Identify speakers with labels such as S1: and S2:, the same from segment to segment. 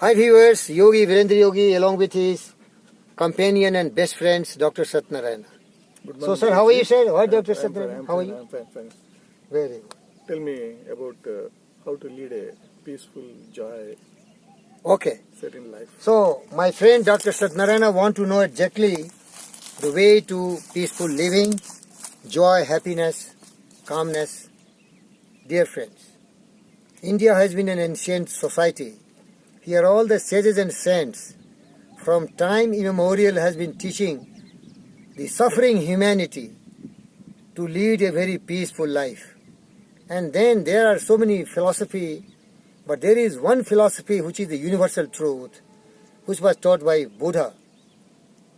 S1: Hi viewers, Yogi Virendra Yogi along with his companion and best friends Dr. Satnarayana.
S2: Good
S1: So
S2: morning,
S1: sir, how are you
S2: sir?
S1: sir? What Dr.
S2: I'm fine,
S1: Satnarayana?
S2: I'm
S1: How are
S2: fine,
S1: you?
S2: I'm fine.
S1: Very good.
S2: Tell me about how to lead a peaceful, joy
S1: Okay.
S2: set in life.
S1: So my friend Dr. Satnarayana want to know exactly the way to peaceful living, joy, happiness, calmness. Dear friends, India has been an ancient society. Here all the sages and saints from time immemorial has been teaching the suffering humanity to lead a very peaceful life. And then there are so many philosophy, but there is one philosophy which is the universal truth, which was taught by Buddha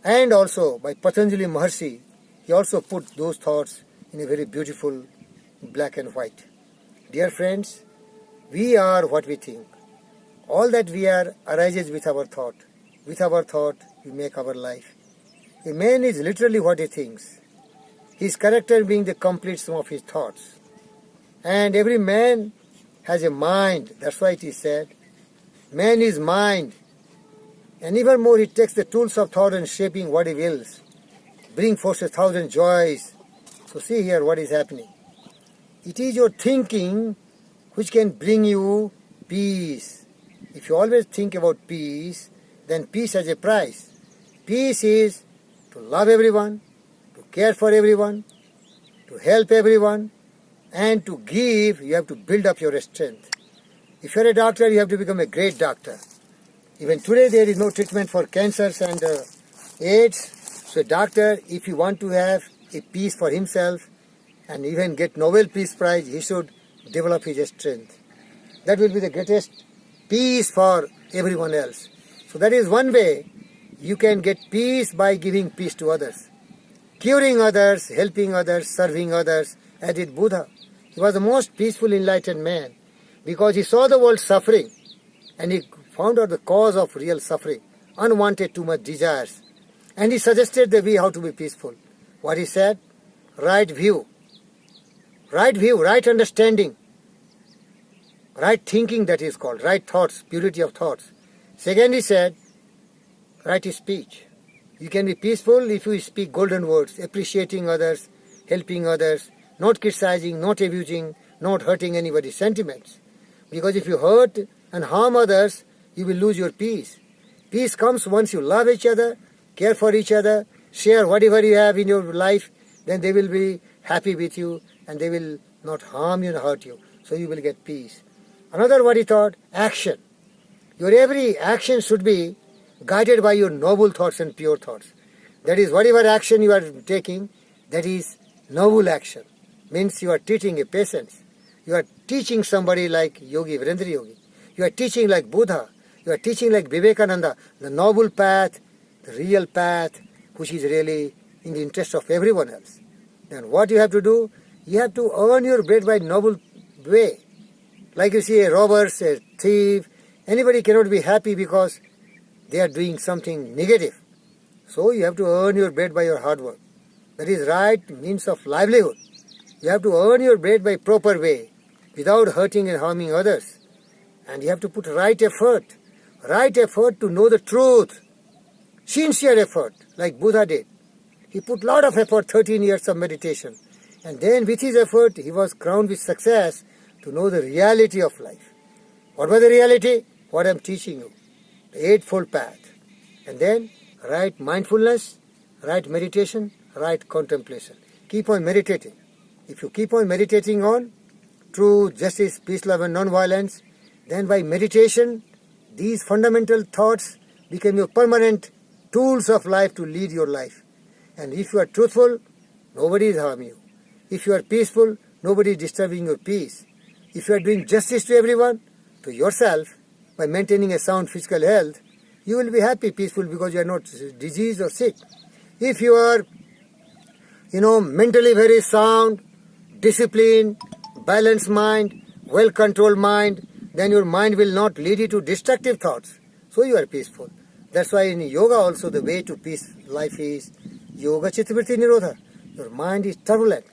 S1: and also by Patanjali Maharshi. He also put those thoughts in a very beautiful black and white. Dear friends, we are what we think. All that we are arises with our thought. With our thought, we make our life. A man is literally what he thinks. His character being the complete sum of his thoughts. And every man has a mind. That's why it is said, man is mind. And even more, he takes the tools of thought and shaping what he wills. Bring forth 1,000 joys. So see here what is happening. It is your thinking which can bring you peace. If you always think about peace, then peace has a price. Peace is to love everyone, to care for everyone, to help everyone, and to give. You have to build up your strength. If you're a doctor, you have to become a great doctor. Even today there is no treatment for cancers and AIDS. So a doctor, if you want to have a peace for himself and even get Nobel Peace Prize, he should develop his strength. That will be the greatest peace for everyone else. So that is one way you can get peace, by giving peace to others. Curing others, helping others, serving others, as did Buddha. He was the most peaceful, enlightened man because he saw the world suffering and he found out the cause of real suffering, unwanted too much desires. And he suggested the way how to be peaceful. What he said? Right view, right understanding, right thinking, that is called, right thoughts, purity of thoughts. Second, he said, right speech. You can be peaceful if you speak golden words, appreciating others, helping others, not criticizing, not abusing, not hurting anybody's sentiments. Because if you hurt and harm others, you will lose your peace. Peace comes once you love each other, care for each other, share whatever you have in your life, then they will be happy with you and they will not harm you and hurt you. So you will get peace. Another what he thought, action. Your every action should be guided by your noble thoughts and pure thoughts. That is, whatever action you are taking, that is noble action. Means you are teaching a patience. You are teaching somebody like Yogi, Virendra Yogi. You are teaching like Buddha. You are teaching like Vivekananda, the noble path, the real path, which is really in the interest of everyone else. Then what you have to do? You have to earn your bread by noble way. Like you see a robber, a thief, anybody cannot be happy because they are doing something negative. So you have to earn your bread by your hard work. That is right means of livelihood. You have to earn your bread by proper way, without hurting and harming others. And you have to put right effort to know the truth. Sincere effort, like Buddha did. He put lot of effort, 13 years of meditation. And then with his effort, he was crowned with success to know the reality of life. What was the reality? What I am teaching you. The Eightfold Path. And then right mindfulness, right meditation, right contemplation. Keep on meditating. If you keep on meditating on truth, justice, peace, love and non-violence, then by meditation, these fundamental thoughts become your permanent tools of life to lead your life. And if you are truthful, nobody is harming you. If you are peaceful, nobody is disturbing your peace. If you are doing justice to everyone, to yourself, by maintaining a sound physical health, you will be happy, peaceful, because you are not diseased or sick. If you are, mentally very sound, disciplined, balanced mind, well-controlled mind, then your mind will not lead you to destructive thoughts. So you are peaceful. That's why in yoga also the way to peace life is yoga chittavritti nirodha. Your mind is turbulent.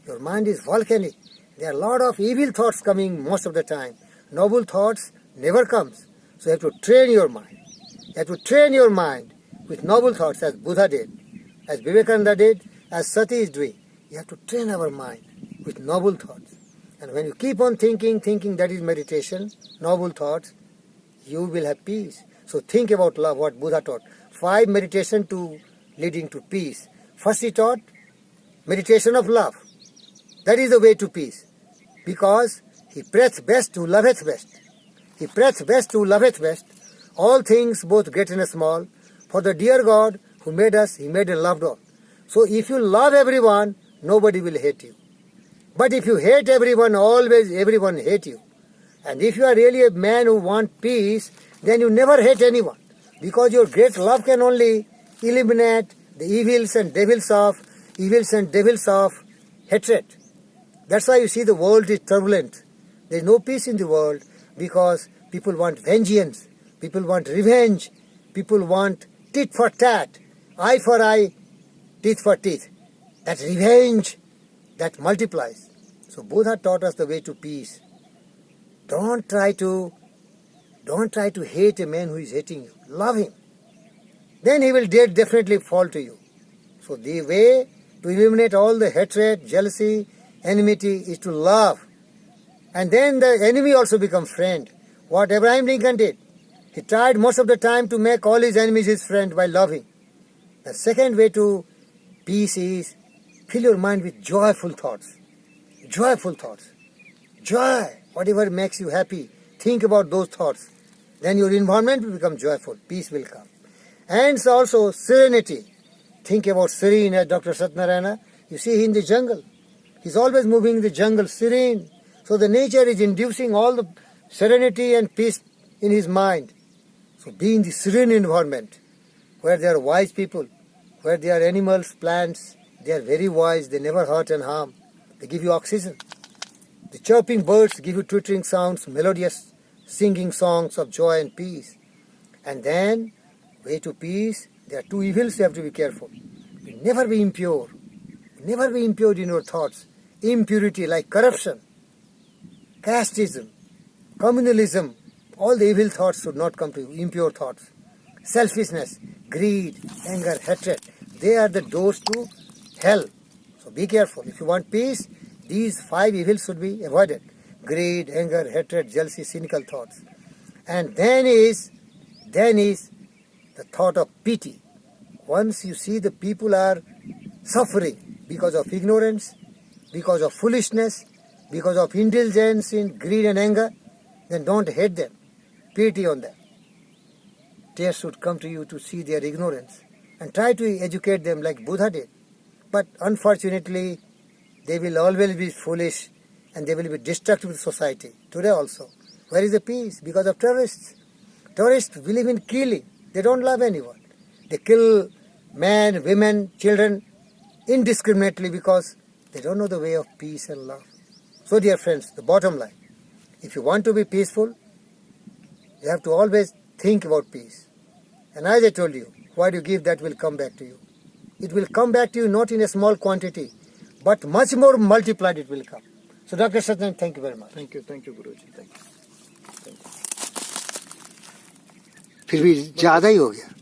S1: Your mind is volcanic. There are a lot of evil thoughts coming most of the time. Noble thoughts never comes. So you have to train your mind. You have to train your mind with noble thoughts as Buddha did, as Vivekananda did, as Sati is doing. You have to train our mind with noble thoughts. And when you keep on thinking, that is meditation, noble thoughts, you will have peace. So think about love, what Buddha taught. 5 meditation to leading to peace. First he taught meditation of love. That is the way to peace. Because he prayeth best who loveth best. He prayeth best who loveth best. All things, both great and small. For the dear God who made us, he made and loved all. So if you love everyone, nobody will hate you. But if you hate everyone, always everyone hate you. And if you are really a man who wants peace, then you never hate anyone. Because your great love can only eliminate the evils and devils of hatred. That's why you see the world is turbulent. There is no peace in the world because people want vengeance, people want revenge, people want tit for tat, eye for eye, teeth for teeth. That revenge, that multiplies. So Buddha taught us the way to peace. Don't try to hate a man who is hating you. Love him. Then he will definitely fall to you. So the way to eliminate all the hatred, jealousy, enmity is to love. And then the enemy also becomes friend. What Abraham Lincoln did. He tried most of the time to make all his enemies his friend by loving. The second way to peace is fill your mind with joyful thoughts. Joyful thoughts. Joy. Whatever makes you happy. Think about those thoughts. Then your environment will become joyful. Peace will come. And also serenity. Think about serene as Dr. Satyanarayana. You see in the jungle. He's always moving in the jungle, serene. So the nature is inducing all the serenity and peace in his mind. So be in the serene environment where there are wise people, where there are animals, plants. They are very wise. They never hurt and harm. They give you oxygen. The chirping birds give you twittering sounds, melodious singing songs of joy and peace. And then, way to peace, there are 2 evils you have to be careful. You never be impure. Never be impure in your thoughts. Impurity like corruption, casteism, communalism, all the evil thoughts should not come to you, impure thoughts. Selfishness, greed, anger, hatred, they are the doors to hell. So be careful. If you want peace, these 5 evils should be avoided. Greed, anger, hatred, jealousy, cynical thoughts. And then is the thought of pity. Once you see the people are suffering because of ignorance, because of foolishness, because of indulgence in greed and anger, then don't hate them. Pity on them. Tears should come to you to see their ignorance and try to educate them like Buddha did. But unfortunately, they will always be foolish and they will be destructive to society. Today also. Where is the peace? Because of terrorists. Terrorists believe in killing. They don't love anyone. They kill men, women, children indiscriminately because they don't know the way of peace and love. So dear friends, the bottom line, if you want to be peaceful, you have to always think about peace. And as I told you, what you give, that will come back to you. It will come back to you not in a small quantity, but much more multiplied it will come. So Dr. Satyan, thank you very much.
S2: Thank you, Guruji. Thank you.
S1: फिर भी ज़्यादा ही हो गया.